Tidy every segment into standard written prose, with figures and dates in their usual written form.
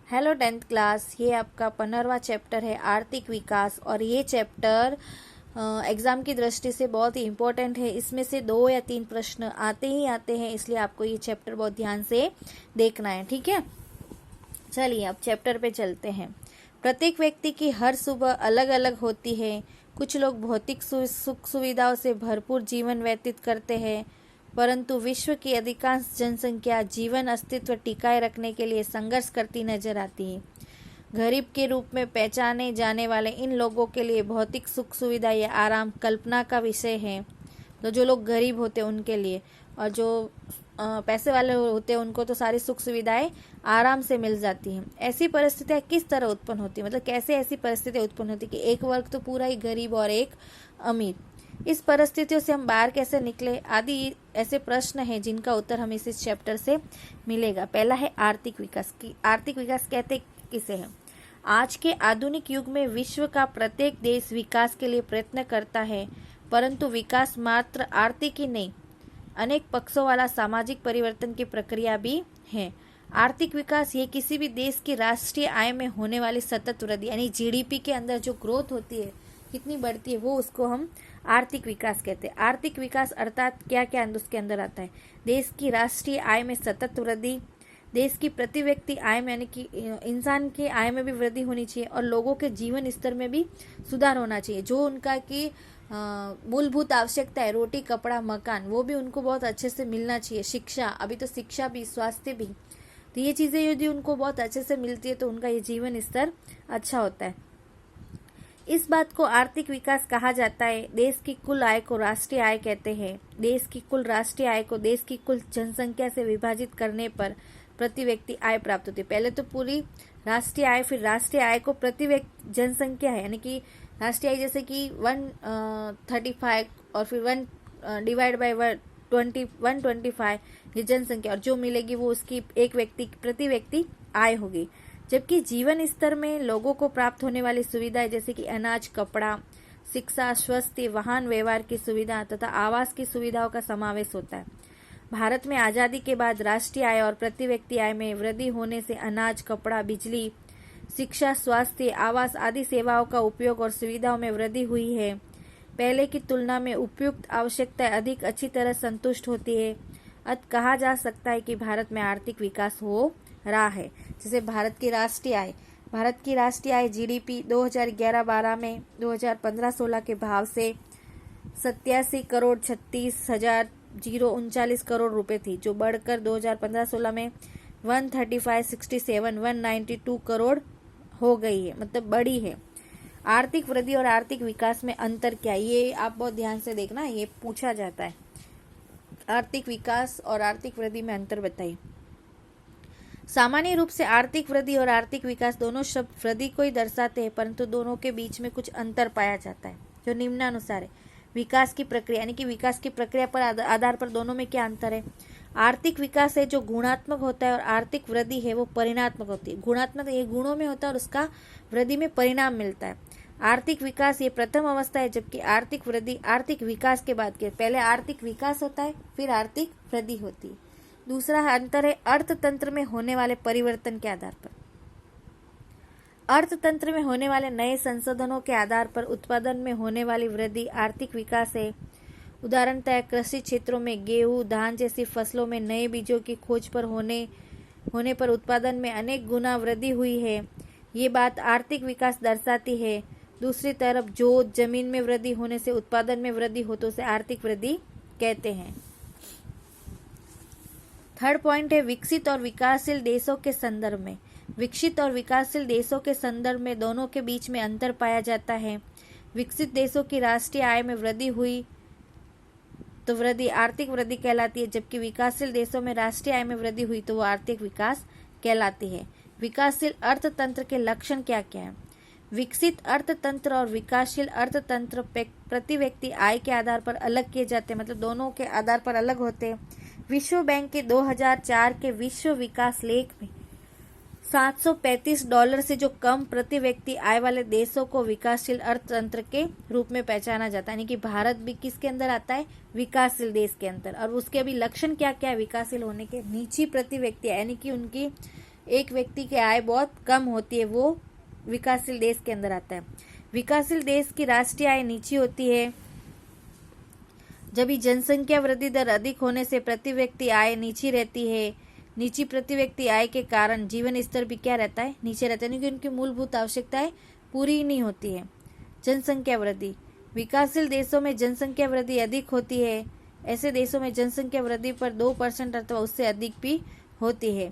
Hello 10th class. ये आपका 15वां chapter है आर्थिक विकास और ये चैप्टर एग्ज़ाम की दृष्टि से बहुत ही इम्पोर्टेंट है। इसमें से 2 या 3 प्रश्न आते ही आते हैं, इसलिए आपको ये चैप्टर बहुत ध्यान से देखना है। ठीक है, चलिए अब चैप्टर पे चलते हैं। प्रत्येक व्यक्ति की हर सुबह अलग अलग होती है। कुछ लोग भौतिक सुख सुविधाओं से भरपूर जीवन व्यतीत करते हैं, परंतु विश्व की अधिकांश जनसंख्या जीवन अस्तित्व टिकाए रखने के लिए संघर्ष करती नजर आती है। गरीब के रूप में पहचाने जाने वाले इन लोगों के लिए भौतिक सुख सुविधा या आराम कल्पना का विषय है। तो जो लोग गरीब होते हैं उनके लिए, और जो पैसे वाले होते हैं उनको तो सारी सुख सुविधाएं आराम से मिल जाती हैं। ऐसी परिस्थितियां किस तरह उत्पन्न होती है, मतलब कैसे ऐसी परिस्थितियां उत्पन्न होती कि एक वर्ग तो पूरा ही गरीब और एक अमीर। इस परिस्थितियों से हम बाहर कैसे निकले आदि ऐसे प्रश्न हैं जिनका उत्तर हमें इस चैप्टर से मिलेगा। पहला है आर्थिक विकास की। आर्थिक विकास कहते किसे हैं? आज के आधुनिक युग में विश्व का प्रत्येक देश विकास के लिए प्रयत्न करता है, परंतु विकास मात्र आर्थिक ही नहीं, अनेक पक्षों वाला सामाजिक परिवर्तन की प्रक्रिया भी है। आर्थिक विकास ये किसी भी देश की राष्ट्रीय आय में होने वाली सतत वृद्धि, यानी जीडीपी के अंदर जो ग्रोथ होती है, कितनी बढ़ती है, वो उसको हम आर्थिक विकास कहते हैं। आर्थिक विकास अर्थात क्या क्या उसके अंदर आता है? देश की राष्ट्रीय आय में सतत वृद्धि, देश की प्रति व्यक्ति आय में यानी कि इंसान की आय में भी वृद्धि होनी चाहिए, और लोगों के जीवन स्तर में भी सुधार होना चाहिए। जो उनका की मूलभूत आवश्यकता है, रोटी कपड़ा मकान, वो भी उनको बहुत अच्छे से मिलना चाहिए। शिक्षा, अभी तो शिक्षा भी, स्वास्थ्य भी, तो ये चीज़ें यदि उनको बहुत अच्छे से मिलती है तो उनका ये जीवन स्तर अच्छा होता है। इस बात को आर्थिक विकास कहा जाता है। देश की कुल आय को राष्ट्रीय आय कहते हैं। देश की कुल राष्ट्रीय आय को देश की कुल जनसंख्या से विभाजित करने पर प्रति व्यक्ति आय प्राप्त होती है। पहले तो पूरी राष्ट्रीय आय, फिर राष्ट्रीय आय को प्रति व्यक्ति जनसंख्या है, यानी कि राष्ट्रीय आय जैसे कि 135 और फिर 1 डिवाइड बाय 125 ये जनसंख्या, और जो मिलेगी वो उसकी एक व्यक्ति प्रति व्यक्ति आय होगी। जबकि जीवन स्तर में लोगों को प्राप्त होने वाली सुविधाएं जैसे कि अनाज कपड़ा शिक्षा स्वास्थ्य वाहन व्यवहार की सुविधा तथा आवास की सुविधाओं का समावेश होता है। भारत में आज़ादी के बाद राष्ट्रीय आय और प्रति व्यक्ति आय में वृद्धि होने से अनाज कपड़ा बिजली शिक्षा स्वास्थ्य आवास आदि सेवाओं का उपयोग और सुविधाओं में वृद्धि हुई है। पहले की तुलना में उपयुक्त आवश्यकताएं अधिक अच्छी तरह संतुष्ट होती है। अतः कहा जा सकता है कि भारत में आर्थिक विकास हो रहा है। जैसे भारत की राष्ट्रीय आय जीडीपी 2011-12 में 2015-16 के भाव से 87,36,039 करोड़ रुपए थी, जो बढ़कर 2015-16 में 135,67,192 करोड़ हो गई है, मतलब बड़ी है। आर्थिक वृद्धि और आर्थिक विकास में अंतर क्या है, ये आप बहुत ध्यान से देखना, ये पूछा जाता है। आर्थिक विकास और आर्थिक वृद्धि में अंतर बताइए। सामान्य रूप से आर्थिक वृद्धि और आर्थिक विकास दोनों शब्द वृद्धि को ही दर्शाते हैं, परंतु दोनों के बीच में कुछ अंतर पाया जाता है जो निम्नानुसार है। विकास की प्रक्रिया, यानी कि विकास की प्रक्रिया पर आधार पर दोनों में क्या अंतर है? आर्थिक विकास है जो गुणात्मक होता है और आर्थिक वृद्धि है वो परिणात्मक होती है। गुणात्मक ये गुणों में होता है और उसका वृद्धि में परिणाम मिलता है। आर्थिक विकास ये प्रथम अवस्था है, जबकि आर्थिक वृद्धि आर्थिक विकास के बाद के पहले आर्थिक विकास होता है फिर आर्थिक वृद्धि होती है। दूसरा अंतर है अर्थतंत्र में होने वाले परिवर्तन के आधार पर। अर्थतंत्र में होने वाले नए संशोधनों के आधार पर उत्पादन में होने वाली वृद्धि आर्थिक विकास है। उदाहरणतः कृषि क्षेत्रों में गेहूं धान जैसी फसलों में नए बीजों की खोज पर होने पर उत्पादन में अनेक गुना वृद्धि हुई है। ये बात आर्थिक विकास दर्शाती है। दूसरी तरफ जोत जमीन में वृद्धि होने से उत्पादन में वृद्धि हो तो उसे आर्थिक वृद्धि कहते हैं। थर्ड पॉइंट है विकसित और विकासशील देशों के संदर्भ में। विकसित और विकासशील देशों के संदर्भ में दोनों के बीच में अंतर पाया जाता है। विकसित देशों की राष्ट्रीय आय में वृद्धि हुई तो वृद्धि आर्थिक वृद्धि कहलाती है, जबकि विकासशील देशों में राष्ट्रीय आय में वृद्धि हुई तो वो आर्थिक विकास कहलाती है। विकासशील अर्थतंत्र के लक्षण क्या क्या है? विकसित अर्थतंत्र और विकासशील अर्थतंत्र प्रति व्यक्ति आय के आधार पर अलग किए जाते हैं, मतलब दोनों के आधार पर अलग होते हैं। विश्व बैंक के 2004 के विश्व विकास लेख में $735 से जो कम प्रति व्यक्ति आय वाले देशों को विकासशील अर्थतंत्र के रूप में पहचाना जाता है, यानी कि भारत भी किसके अंदर आता है? विकासशील देश के अंदर। और उसके भी लक्षण क्या क्या है विकासशील होने के? नीची प्रति व्यक्ति, यानी कि उनकी एक व्यक्ति की आय बहुत कम होती है, वो विकासशील देश के अंदर आता है। विकासशील देश की राष्ट्रीय आय नीची होती है। जब भी जनसंख्या वृद्धि दर अधिक होने से प्रति व्यक्ति आय नीची रहती है। नीची प्रति व्यक्ति आय के कारण जीवन स्तर भी क्या रहता है, नीचे रहता है, क्योंकि उनकी मूलभूत आवश्यकताएं पूरी नहीं होती है। जनसंख्या वृद्धि, विकासशील देशों में जनसंख्या वृद्धि अधिक होती है। ऐसे देशों में जनसंख्या वृद्धि पर 2% अथवा उससे अधिक भी होती है।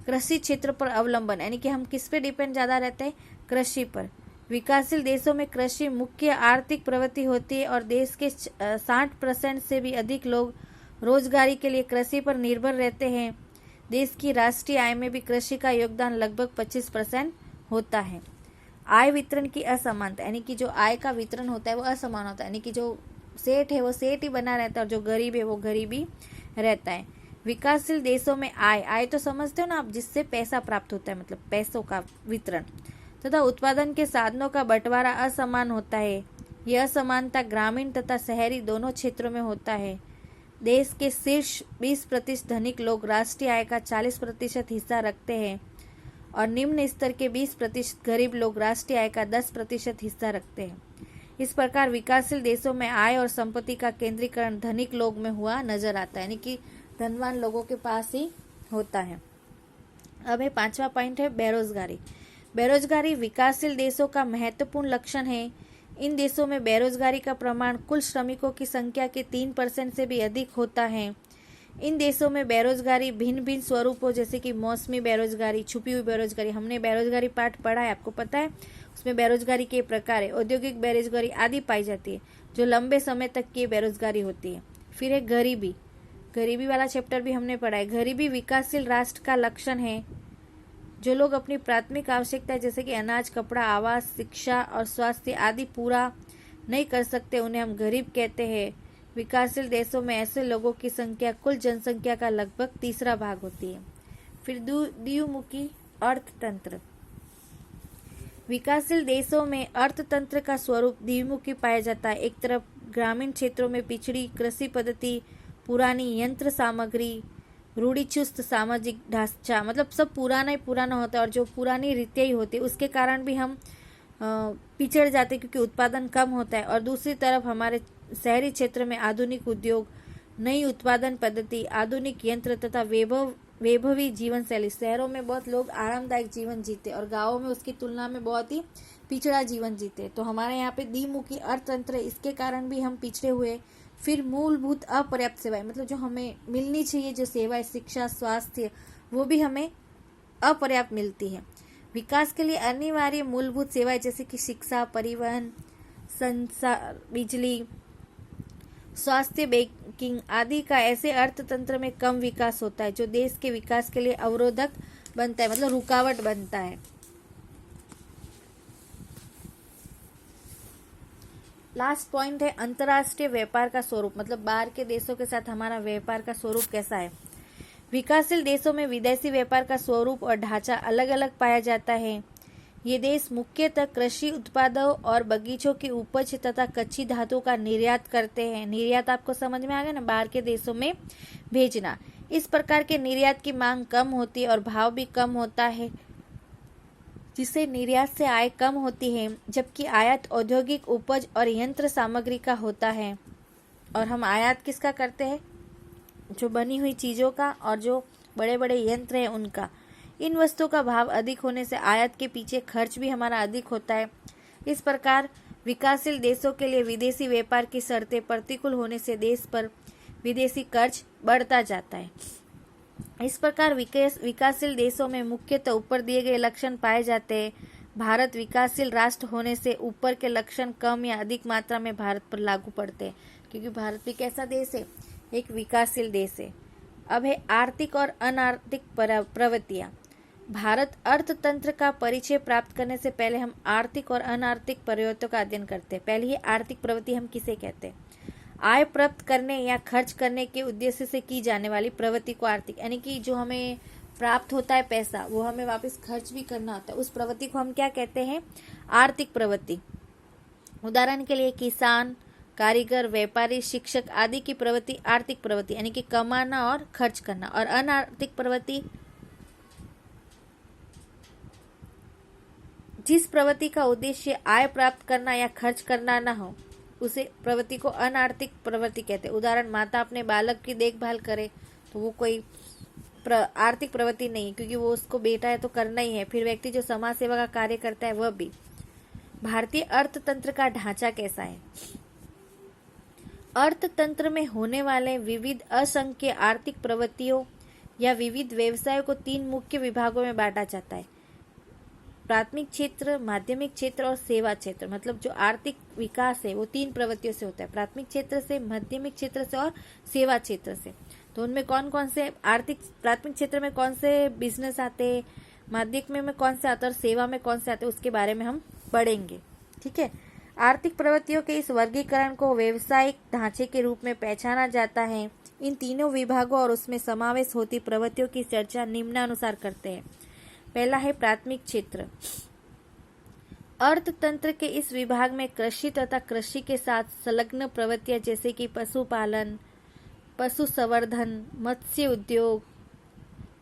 कृषि क्षेत्र पर अवलंबन, यानी कि हम किस पे डिपेंड ज़्यादा रहते हैं, कृषि पर। विकासशील देशों में कृषि मुख्य आर्थिक प्रवृत्ति होती है और देश के 60% से भी अधिक लोग रोजगारी के लिए कृषि पर निर्भर रहते हैं। देश की राष्ट्रीय आय में भी कृषि का योगदान लगभग 25% होता है। आय वितरण की असमानता, यानी कि जो आय का वितरण होता है वो असमान होता है, यानी कि जो सेठ है वो सेठ ही बना रहता है और जो गरीब है वो गरीब ही रहता है। विकासशील देशों में आय तो समझते हो ना आप, जिससे पैसा प्राप्त होता है, मतलब पैसों का वितरण तथा उत्पादन के साधनों का बंटवारा असमान होता है। यह असमानता ग्रामीण तथा शहरी दोनों क्षेत्रों में होता है। देश के शीर्ष 20% धनिक लोग राष्ट्रीय आय का 40% हिस्सा रखते हैं और निम्न स्तर के 20% गरीब लोग राष्ट्रीय आय का 10% हिस्सा रखते हैं। इस प्रकार विकासशील देशों में आय और संपत्ति का केंद्रीकरण धनिक लोग में हुआ नजर आता है, यानी कि धनवान लोगों के पास ही होता है। अब 5वां पॉइंट है बेरोजगारी। बेरोजगारी विकासशील देशों का महत्वपूर्ण लक्षण है। इन देशों में बेरोजगारी का प्रमाण कुल श्रमिकों की संख्या के 3% से भी अधिक होता है। इन देशों में बेरोजगारी भिन्न भिन्न स्वरूपों, जैसे कि मौसमी बेरोजगारी, छुपी हुई बेरोजगारी, हमने बेरोजगारी पाठ पढ़ा है, आपको पता है, उसमें बेरोजगारी के प्रकार है, औद्योगिक बेरोजगारी आदि पाई जाती है, जो लंबे समय तक की बेरोजगारी होती है। फिर है गरीबी। गरीबी वाला चैप्टर भी हमने पढ़ा है। गरीबी विकासशील राष्ट्र का लक्षण है। जो लोग अपनी प्राथमिक आवश्यकता जैसे कि अनाज, कपड़ा, आवास, शिक्षा और स्वास्थ्य आदि पूरा नहीं कर सकते, उन्हें हम गरीब कहते हैं। विकासशील देशों में ऐसे लोगों की संख्या कुल जनसंख्या का लगभग 1/3 भाग होती है। फिर द्विमुखी अर्थतंत्र। विकासशील देशों में अर्थतंत्र का स्वरूप द्विमुखी पाया जाता है। एक तरफ ग्रामीण क्षेत्रों में पिछड़ी कृषि पद्धति, पुरानी यंत्र सामग्री, रूढ़िचुस्त सामाजिक ढांचा, मतलब सब पुराना ही पुराना होता है और जो पुरानी रीतियाँ ही होती है उसके कारण भी हम पिछड़ जाते हैं, क्योंकि उत्पादन कम होता है। और दूसरी तरफ हमारे शहरी क्षेत्र में आधुनिक उद्योग, नई उत्पादन पद्धति, आधुनिक यंत्र तथा वैभवी जीवन शैली। शहरों में बहुत लोग आरामदायक जीवन जीते और गाँवों में उसकी तुलना में बहुत ही पिछड़ा जीवन जीते। तो हमारे यहाँ पे द्विमुखी अर्थतंत्र, इसके कारण भी हम पिछड़े हुए। फिर मूलभूत अपर्याप्त सेवाएं, मतलब जो हमें मिलनी चाहिए जो सेवाएं, शिक्षा, स्वास्थ्य, वो भी हमें अपर्याप्त मिलती है। विकास के लिए अनिवार्य मूलभूत सेवाएं जैसे कि शिक्षा, परिवहन, संचार, बिजली, स्वास्थ्य, बैंकिंग आदि का ऐसे अर्थतंत्र में कम विकास होता है, जो देश के विकास के लिए अवरोधक बनता है, मतलब रुकावट बनता है। लास्ट पॉइंट है अंतर्राष्ट्रीय व्यापार का स्वरूप, मतलब बाहर के देशों के साथ हमारा व्यापार का स्वरूप कैसा है। विकासशील देशों में विदेशी व्यापार का स्वरूप और ढांचा अलग अलग पाया जाता है। ये देश मुख्यतः कृषि उत्पादों और बगीचों की उपज तथा कच्ची धातु का निर्यात करते हैं। निर्यात आपको समझ में आ गया ना, बाहर के देशों में भेजना। इस प्रकार के निर्यात की मांग कम होती है और भाव भी कम होता है, जिससे निर्यात से आय कम होती है, जबकि आयात औद्योगिक उपज और यंत्र सामग्री का होता है। और हम आयात किसका करते हैं, जो बनी हुई चीज़ों का और जो बड़े बड़े यंत्र हैं उनका। इन वस्तुओं का भाव अधिक होने से आयात के पीछे खर्च भी हमारा अधिक होता है। इस प्रकार विकासशील देशों के लिए विदेशी व्यापार की शर्तें प्रतिकूल होने से देश पर विदेशी कर्ज बढ़ता जाता है। इस प्रकार विकासशील देशों में मुख्यतः ऊपर दिए गए लक्षण पाए जाते हैं। भारत विकासशील राष्ट्र होने से ऊपर के लक्षण कम या अधिक मात्रा में भारत पर लागू पड़ते हैं, क्योंकि भारत भी कैसा देश है, एक विकासशील देश है। अब है आर्थिक और अनार्थिक प्रवृत्तियाँ। भारत अर्थतंत्र का परिचय प्राप्त करने से पहले हम आर्थिक और अनार्थिक प्रवृत्तियों का अध्ययन करते हैं। पहले ही आर्थिक प्रवृत्ति हम किसे कहते हैं, आय प्राप्त करने या खर्च करने के उद्देश्य से की जाने वाली प्रवृत्ति को आर्थिक, यानी कि जो हमें प्राप्त होता है पैसा, वो हमें वापस खर्च भी करना होता है, उस प्रवृत्ति को हम क्या कहते हैं, आर्थिक प्रवृत्ति। उदाहरण के लिए किसान, कारीगर, व्यापारी, शिक्षक आदि की प्रवृत्ति आर्थिक प्रवृत्ति, यानी कि कमाना और खर्च करना। और अनार्थिक प्रवृत्ति जिस प्रवृत्ति का उद्देश्य आय प्राप्त करना या खर्च करना न हो उसे प्रवृत्ति को अनार्थिक प्रवृत्ति कहते हैं। उदाहरण, माता अपने बालक की देखभाल करे तो वो कोई आर्थिक प्रवृत्ति नहीं, क्योंकि वो उसको बेटा है तो करना ही है। फिर व्यक्ति जो समाज सेवा का कार्य करता है वह भी। भारतीय अर्थतंत्र का ढांचा कैसा है? अर्थतंत्र में होने वाले विविध असंख्य आर्थिक प्रवृत्तियों या विविध व्यवसायों को 3 मुख्य विभागों में बांटा जाता है। प्राथमिक क्षेत्र, माध्यमिक क्षेत्र और सेवा क्षेत्र। मतलब जो आर्थिक विकास है वो 3 प्रवृत्तियों से होता है, प्राथमिक क्षेत्र से, माध्यमिक क्षेत्र से और सेवा क्षेत्र से। तो उनमें कौन कौन से प्राथमिक क्षेत्र में कौन से बिजनेस आते हैं, माध्यमिक में कौन से आते हैं और सेवा में कौन से आते हैं, उसके बारे में हम पढ़ेंगे। ठीक है। आर्थिक प्रवृत्तियों के इस वर्गीकरण को व्यवसायिक ढांचे के रूप में पहचाना जाता है। इन तीनों विभागों और उसमें समावेश होती प्रवृत्तियों की चर्चा निम्नानुसार करते हैं। पहला है प्राथमिक क्षेत्र। अर्थतंत्र के इस विभाग में कृषि तथा कृषि के साथ संलग्न प्रवृत्तियां जैसे कि पशुपालन, पशु संवर्धन, मत्स्य उद्योग,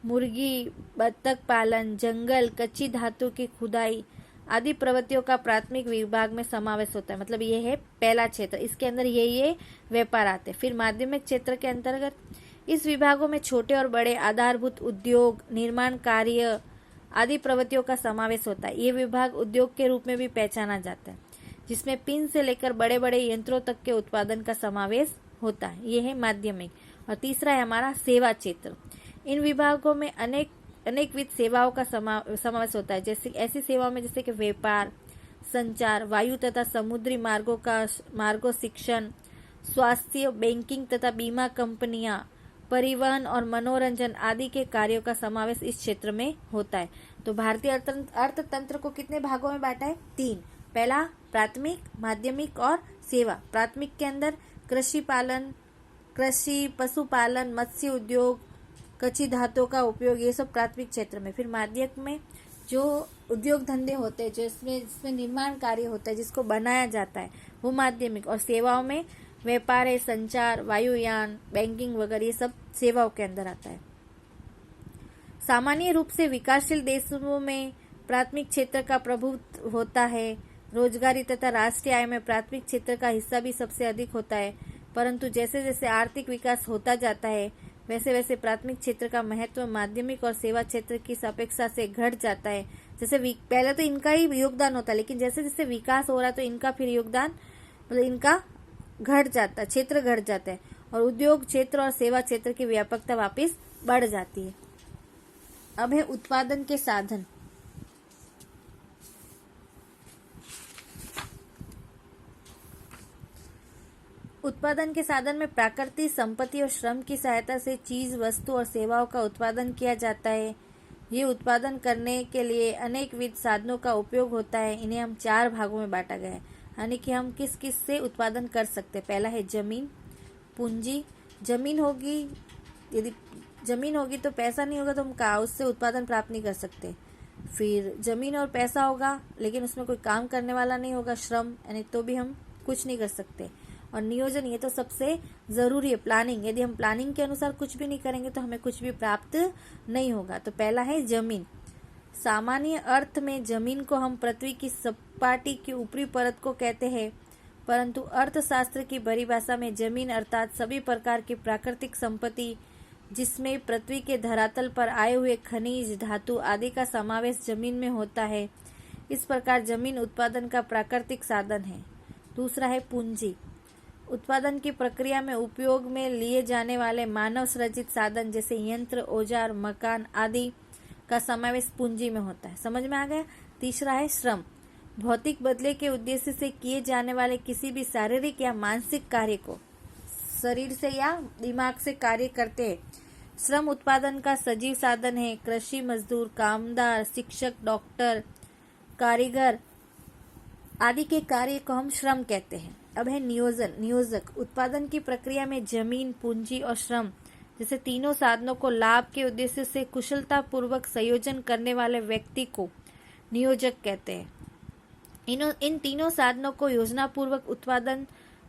मुर्गी, बत्तख पालन, जंगल, कच्ची धातु की खुदाई आदि प्रवृत्तियों का प्राथमिक विभाग में समावेश होता है। मतलब ये है पहला क्षेत्र, इसके अंदर ये व्यापार आते हैं। फिर माध्यमिक क्षेत्र के अंतर्गत इस विभागों में छोटे और बड़े आधारभूत उद्योग, निर्माण कार्य आदि प्रवृत्तियों का समावेश होता है। ये विभाग उद्योग के रूप में भी पहचाना जाता है, जिसमें पिन से लेकर बड़े बड़े यंत्रों तक के उत्पादन का समावेश होता है। ये है माध्यमिक। और तीसरा है हमारा सेवा क्षेत्र। इन विभागों में अनेकविध सेवाओं का समावेश होता है। जैसे ऐसी सेवाओं में जैसे कि व्यापार, संचार, वायु तथा समुद्री मार्गों, शिक्षण, स्वास्थ्य, बैंकिंग तथा बीमा कंपनियां, परिवहन और मनोरंजन आदि के कार्यों का समावेश इस क्षेत्र में होता है। तो भारतीय अर्थतंत्र को कितने भागों में बांटा है? 3। पहला प्राथमिक, माध्यमिक और सेवा। प्राथमिक के अंदर कृषि, पशुपालन, मत्स्य उद्योग, कच्ची धातुओं का उपयोग, ये सब प्राथमिक क्षेत्र में। फिर माध्यमिक में जो उद्योग धंधे होते हैं, जो जिसमें निर्माण कार्य होता है, जिसको बनाया जाता है, वो माध्यमिक। और सेवाओं में व्यापार है, संचार, वायुयान, बैंकिंग वगैरह, ये सब सेवाओं के अंदर आता है। सामान्य रूप से विकासशील देशों में प्राथमिक क्षेत्र का प्रभुत्व होता है। रोजगारी तथा राष्ट्रीय आय में प्राथमिक क्षेत्र का हिस्सा भी सबसे अधिक होता है। परंतु जैसे जैसे आर्थिक विकास होता जाता है वैसे वैसे प्राथमिक क्षेत्र का महत्व माध्यमिक और सेवा क्षेत्र की अपेक्षा से घट जाता है। जैसे पहले तो इनका ही योगदान होता है, लेकिन जैसे जैसे विकास हो रहा है तो इनका फिर योगदान मतलब इनका घट जाता है, क्षेत्र घट जाता है और उद्योग क्षेत्र और सेवा क्षेत्र की व्यापकता वापस बढ़ जाती है। अब है उत्पादन के साधन। उत्पादन के साधन में प्राकृतिक संपत्ति और श्रम की सहायता से चीज, वस्तु और सेवाओं का उत्पादन किया जाता है। ये उत्पादन करने के लिए अनेक विध साधनों का उपयोग होता है। इन्हें हम 4 भागों में बांटा गया है, यानी कि हम किस किस से उत्पादन कर सकते हैं। पहला है जमीन, पूंजी। जमीन होगी, यदि जमीन होगी तो पैसा नहीं होगा तो हम उससे उत्पादन प्राप्त नहीं कर सकते। फिर जमीन और पैसा होगा लेकिन उसमें कोई काम करने वाला नहीं होगा, श्रम, यानी तो भी हम कुछ नहीं कर सकते। और नियोजन, ये तो सबसे जरूरी है, प्लानिंग। यदि हम प्लानिंग के अनुसार कुछ भी नहीं करेंगे तो हमें कुछ भी प्राप्त नहीं होगा। तो पहला है जमीन। सामान्य अर्थ में जमीन को हम पृथ्वी की सपाटी की ऊपरी परत को कहते हैं, परंतु अर्थशास्त्र की परिभाषा में जमीन अर्थात सभी प्रकार की प्राकृतिक संपत्ति जिसमें पृथ्वी के धरातल पर आए हुए खनिज, धातु आदि का समावेश जमीन में होता है। इस प्रकार जमीन उत्पादन का प्राकृतिक साधन है। दूसरा है पूंजी। उत्पादन की प्रक्रिया में उपयोग में लिए जाने वाले मानव सृजित साधन जैसे यंत्र, औजार, मकान आदि का समावेश पूंजी में होता है। समझ में आ गया। तीसरा है श्रम। भौतिक बदले के उद्देश्य से किए जाने वाले किसी भी शारीरिक या मानसिक कार्य को शरीर से या दिमाग से कार्य करते हैं। श्रम उत्पादन का सजीव साधन है। कृषि मजदूर, कामदार, शिक्षक, डॉक्टर, कारीगर आदि के कार्य को हम श्रम कहते हैं। अब है नियोजन, नियोजक। उत्पादन की प्रक्रिया में जमीन, पूंजी और श्रम जैसे तीनों साधनों को लाभ के उद्देश्य से कुशलता पूर्वक संयोजन करने वाले व्यक्ति को नियोजक कहते हैं। इन तीनों साधनों को योजना पूर्वक उत्पादन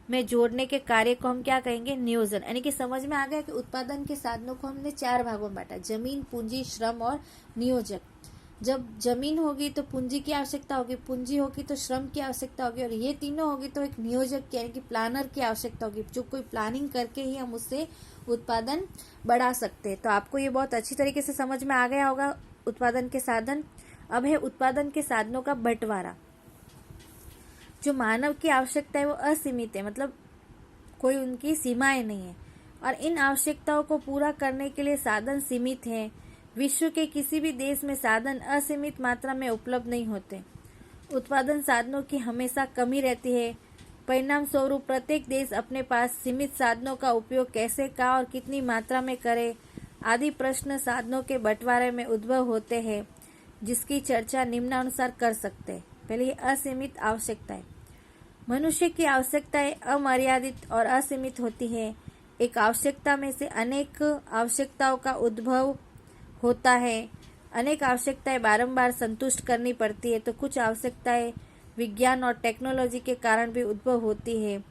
में जोड़ने के कार्य को हम क्या कहेंगे? नियोजन। यानी कि समझ में आ गया कि उत्पादन के साधनों को हमने 4 भागों में बांटा, जमीन, पूंजी, श्रम और नियोजक। जब जमीन होगी तो पूंजी की आवश्यकता होगी, पूंजी होगी तो श्रम की आवश्यकता होगी, और ये तीनों होगी तो एक नियोजक यानी कि प्लानर की आवश्यकता होगी, जो कोई प्लानिंग करके ही हम उससे उत्पादन बढ़ा सकते हैं। तो आपको ये बहुत अच्छी तरीके से समझ में आ गया होगा उत्पादन के साधन। अब है उत्पादन के साधनों का बंटवारा। जो मानव की आवश्यकता है वो असीमित है, मतलब कोई उनकी सीमाएं नहीं है, और इन आवश्यकताओं को पूरा करने के लिए साधन सीमित हैं। विश्व के किसी भी देश में साधन असीमित मात्रा में उपलब्ध नहीं होते। उत्पादन साधनों की हमेशा कमी रहती है। परिणाम स्वरूप प्रत्येक देश अपने पास सीमित साधनों का उपयोग कैसे का और कितनी मात्रा में करे आदि प्रश्न साधनों के बंटवारे में उद्भव होते हैं, जिसकी चर्चा निम्नानुसार कर सकते हैं। पहले असीमित आवश्यकताएं। मनुष्य की आवश्यकताएं अमर्यादित और असीमित होती है। एक आवश्यकता में से अनेक आवश्यकताओं का उद्भव होता है। अनेक आवश्यकताएं बारंबार संतुष्ट करनी पड़ती है, तो कुछ आवश्यकताएं विज्ञान और टेक्नोलॉजी के कारण भी उद्भव होती है।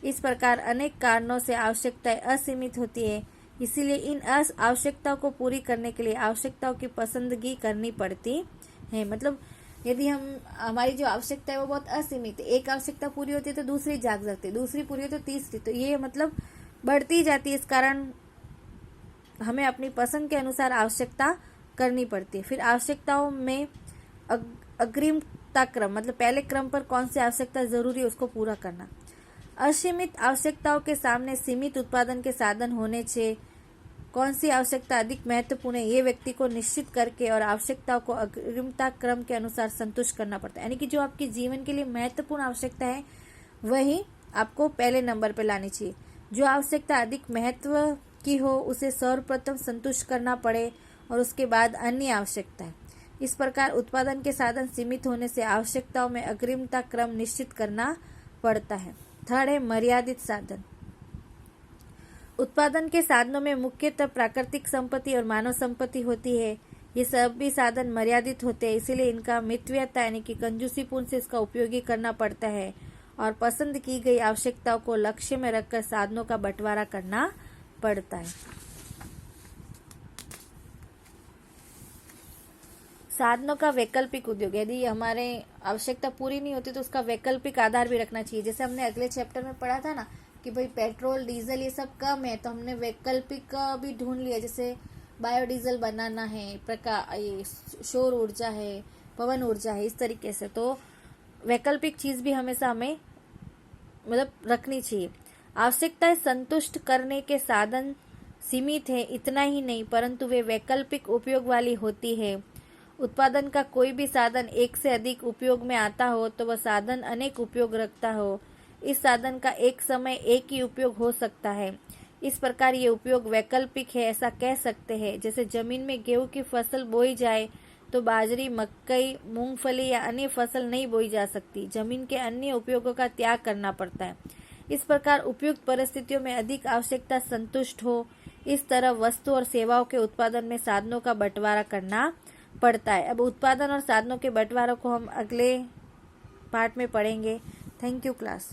इस प्रकार अनेक कारणों से आवश्यकताएं असीमित होती है। इसीलिए इन आवश्यकताओं को पूरी करने के लिए आवश्यकताओं की पसंदगी करनी पड़ती है। मतलब यदि हमारी जो आवश्यकता है वो बहुत असीमित है, एक आवश्यकता पूरी होती है तो दूसरी जाग जाती है, दूसरी पूरी होती है तो तीसरी, तो ये मतलब बढ़ती जाती है। इस कारण हमें अपनी पसंद के अनुसार आवश्यकता करनी पड़ती है। फिर आवश्यकताओं में अग्रिमता क्रम, मतलब पहले क्रम पर कौन सी आवश्यकता जरूरी है उसको पूरा करना। असीमित आवश्यकताओं के सामने सीमित उत्पादन के साधन होने से कौन सी आवश्यकता अधिक महत्वपूर्ण है ये व्यक्ति को निश्चित करके और आवश्यकताओं को अग्रिमता क्रम के अनुसार संतुष्ट करना पड़ता है। यानी कि जो आपके जीवन के लिए महत्वपूर्ण आवश्यकता है वही आपको पहले नंबर पर लानी चाहिए। जो आवश्यकता अधिक महत्व की हो उसे सर्वप्रथम संतुष्ट करना पड़े और उसके बाद अन्य आवश्यकताएं। इस प्रकार उत्पादन के साधन सीमित होने से आवश्यकताओं में अग्रिमता क्रम निश्चित करना पड़ता है। थर्ड है मर्यादित साधन। उत्पादन के साधनों में मुख्यतः प्राकृतिक संपत्ति और मानव संपत्ति होती है। ये सभी साधन मर्यादित होते हैं, इसीलिए इनका मितव्ययता यानी कि कंजूसीपूर्ण से इसका उपयोगी करना पड़ता है और पसंद की गई आवश्यकताओं को लक्ष्य में रखकर साधनों का बंटवारा करना पड़ता है। साधनों का वैकल्पिक उपयोग। यदि हमारे आवश्यकता पूरी नहीं होती तो उसका वैकल्पिक आधार भी रखना चाहिए। जैसे हमने अगले चैप्टर में पढ़ा था ना कि भाई पेट्रोल डीजल ये सब कम है, तो हमने वैकल्पिक भी ढूंढ लिया। जैसे बायोडीजल बनाना है, ये सौर ऊर्जा है, पवन ऊर्जा है, इस तरीके से। तो वैकल्पिक चीज भी हमेशा हमें मतलब रखनी चाहिए। आवश्यकताएं संतुष्ट करने के साधन सीमित है, इतना ही नहीं परंतु वे वैकल्पिक उपयोग वाली होती है। उत्पादन का कोई भी साधन एक से अधिक उपयोग में आता हो तो वह साधन अनेक उपयोग रखता हो। इस साधन का एक समय एक ही उपयोग हो सकता है। इस प्रकार ये उपयोग वैकल्पिक है, ऐसा कह सकते हैं। जैसे जमीन में गेहूं की फसल बोई जाए तो बाजरी, मकई, मूंगफली या अन्य फसल नहीं बोई जा सकती। जमीन के अन्य उपयोगों का त्याग करना पड़ता है। इस प्रकार उपयुक्त परिस्थितियों में अधिक आवश्यकता संतुष्ट हो, इस तरह वस्तु और सेवाओं के उत्पादन में साधनों का बंटवारा करना पड़ता है। अब उत्पादन और साधनों के बंटवारे को हम अगले पार्ट में पढ़ेंगे। Thank you class.